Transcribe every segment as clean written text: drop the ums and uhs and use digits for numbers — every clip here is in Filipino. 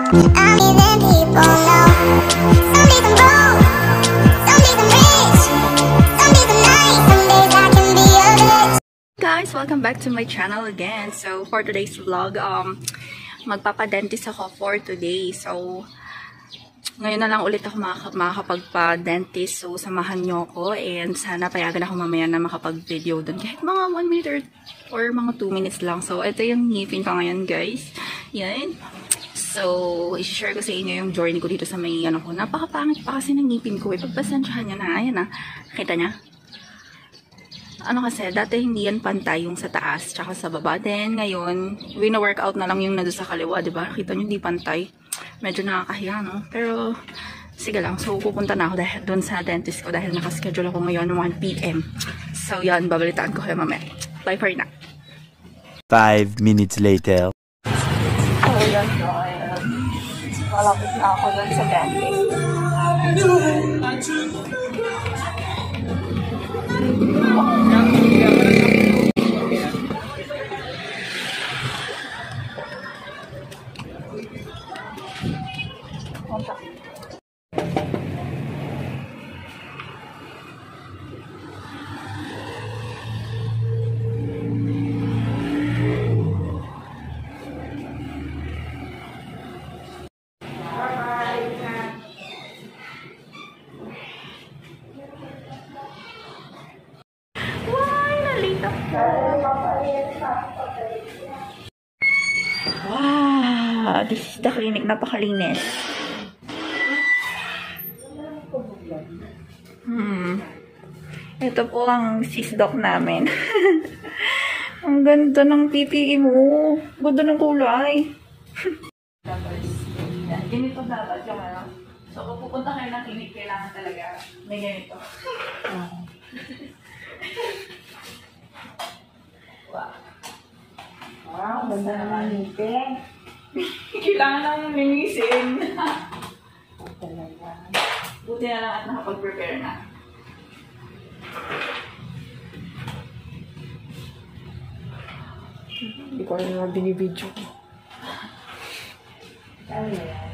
Guys, welcome back to my channel again. So for today's vlog, magpapadentist ako for today. So ngayon na lang ulit ako makakapagpa-dentist. So samahan nyo ako and sana payagan ako mamaya na makapag-video dun. Kahit mga 1 minute or mga 2 minutes lang. So ito yung ngipin ko ngayon, guys. Yan. So i-share ko sa inyo yung journey ko dito sa may ano ko. Napakapangit pa kasi ng ngipin ko. Pagpasensyahan nyo na. Ayan na. Kita niya? Ano kasi, dati hindi yan pantay yung sa taas tsaka sa baba. Then, ngayon, wina-workout na lang yung nandun sa kaliwa, diba? Kita nyo, hindi pantay. Medyo nakakahiya, no? Pero, sige lang. So, pupunta na ako dahil dun sa dentist ko dahil nakaschedule ako ngayon 1 PM. So, yan, babalitaan ko kayo mamaya. Bye for now. 5 minutes later. So, yan, so, malapit na ako dun sa dentist. Wow, this is the clinic. Napakalinis. Ito po ang sis-doc namin. Ang ganda ng PPE mo. Ganda ng kulay. Ganito dapat yung ano. So, kung pupunta kayo ng clinic, kailangan talaga may ganito. Wow. Wow, ganda naman ngipin. Kailangan lang linisin. Talaga. Buti na lang at nakapag-prepare na. Hindi ko rin naman binibidyo ko. Ano yan?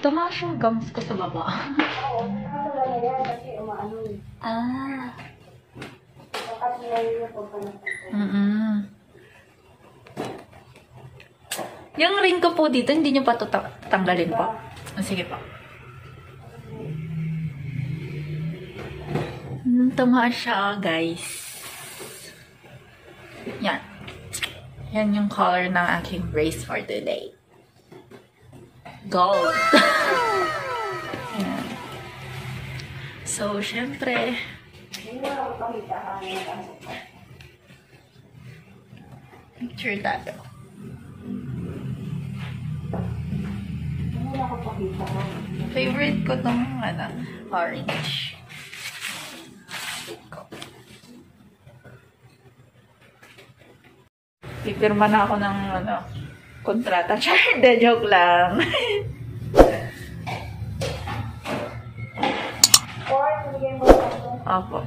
Tumaas yung gums ko sa baba. Oo, nakatulala yan kasi umaano eh. Ah. Bakat nila yung pagpanatay. Yung ring ko po dito, hindi nyo pa ito tanggalin po? Oh, sige po. Tumaas siya, guys. Yan. Yan yung color ng aking brace for today. Gold. Yan. So, syempre, Hindi mo lang pakita ka na picture tayo. Hindi mo lang pakita ka. Favorite ko tong, orange. Pipirma na ako ng, kontrata. Char, de joke lang. Or, bigyan mo lang ito. Opo.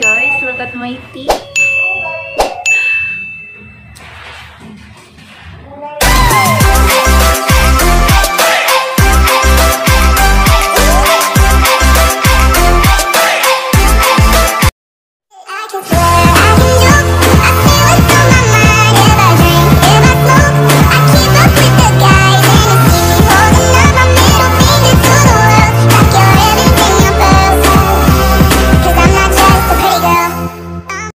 Guys, look at my teeth.